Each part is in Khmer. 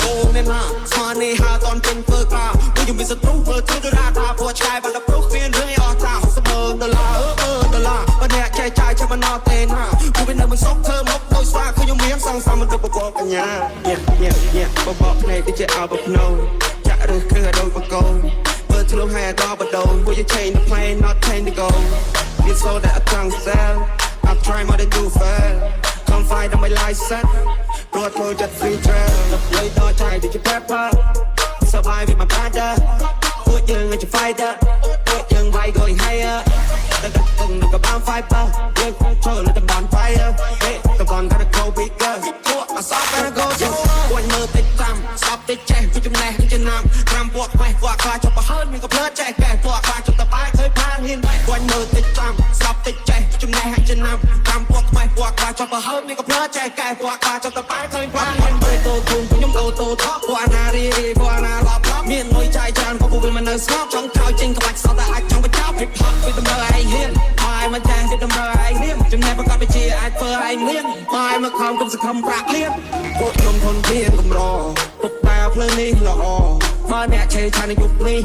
Go men ma Money ha ton pin phơ ca Bây giờ mình sẽ trú phơ thứ ra ta Bùa trai và lập rút phiên rơi ở ta Hốt sơ mơ đờ la Và nè trai trai cho mà nó tên ha Cô bên nơi mình sống thơ mốc đôi xoa Không dùng miếng sang sang mình được bọc cả nhà Yeah Bọc bọc này đi chơi ảo bọc nâu Chả được khơi đôi bọc câu Bơ thứ lúc hai to bật đầu Will you change the plan, not change the goal It's so that I can't sell I've tried more than you fail Come fight on my life set ព្រោះធ្វើចិត្ត free trail លុយដល់ឆាយដូចជា pepper សប្បាយវាមក brother ពួកយើងជា fighter ពួកយើង vai going higher តែទឹកនឹងក៏បាន fighter យើងចូលនៅតំបន់ fire ហេតំបន់ gotta go bigger ពួកអសរ gotta go ពួកមើលតិចតាមស្ដាប់តិចចេះវាចំណេះជាណាំត្រាំពួកខ្វេះពួកខ្លាចចុះប្រហើនមានក៏ភ្លើចេះកែពួកខ្លាចចុះតបាយឃើញផានហ៊ានពួកមើលតិចតាមស្ដាប់តិចចេះចំណេះជាណាំត្រាំពួកខ្វេះពួកខ្លាចចុះប្រហើនមានក៏ភ្លើចេះកែពួកខ្លាចចុះតបាយឃើញផានហ៊ានពេលតូទុំខ្ញុំតូថោពួកអាណារីពួកអាណាឡប់មានលុយចាយច្រើនពួកវាមិននៅស្ងប់ចង់ចោលចេញក្បាច់សតតែអាចចង់បញ្ចប់ hip hop ពីតម្រូវឯងហ៊ានបាយមកចាស់ពីតម្រូវឯងលៀមចំណេះប្រកបវិជ្ជាអាចធ្វើឯងលៀនបាយមកខំគុំសង្ឃឹមប្រាក់លៀនពួកខ្ញុំធនធានកម្រពុកតាភ្លើងនេះល្អបើអ្នកឆេឆានយុគនេះ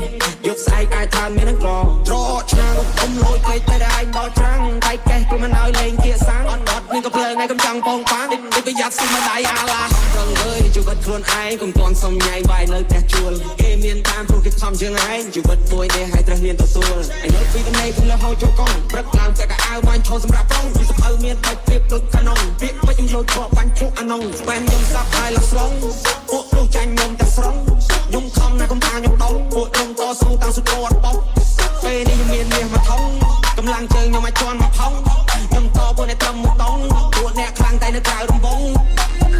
យុគស្អែកអាចថាមាននឹងក្រត្រឆ្នាំអុំលួយពេកតែឯងដល់ច្រាំងតែកេះគឺមិនឲ្យលេងគៀសាំងអត់មានក៏ភ្លើងឯងកំចង់ពងប៉ាងនេះក៏យ៉ាត់ស៊ីមកដៃអាឡាចង់លើជីវិតខ្លួនឯងកុំទាន់សុំញ៉ៃវាយនៅផ្ទះជួលគេមានតាមព្រោះគេខំជាងឯងជីវិតមួយនេះឲ្យត្រូវមានទទួលឯងលើពីតំណែងគឺលើហោចូលកងព្រឹកឡើងតែក៏អាវបាញ់ឈរសម្រាប់ផងពីសភៅមានបាច់ព្រៀបដូចកាណុងពាក្យពេចខ្ញុំលោតខកបាញ់ភក់អានុងស្វែងខ្ញុំសាប់ហើយលស្រងពួកព្រោះចាញ់ខ្ញុំតែស្រងខ្ញុំខំណាស់កំថាខ្ញុំដងពួកខ្ញុំតស៊ូតាំងសុទ្ធអត់បោកពេលនេះខ្ញុំមានមាសមកថងកម្លាំងជើងខ្ញុំអាចជន់មកផុងខ្ញុំតពួកអ្នកត្រឹមមកដងពួកអ្នកខ្លាំងតែនៅក្រៅរំបង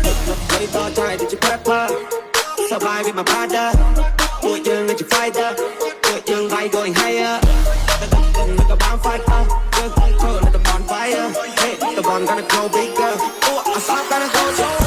លុយតឆាយដូចជា pepper សប្បាយវាមក brother ពួកយើងជា fighter ពួកយើង vai going higher តែទឹកនឹងក៏បាន fighter យើងចូលនៅតំបន់ fire ហេតំបន់ gonna go bigger ពួកអសរ gonna go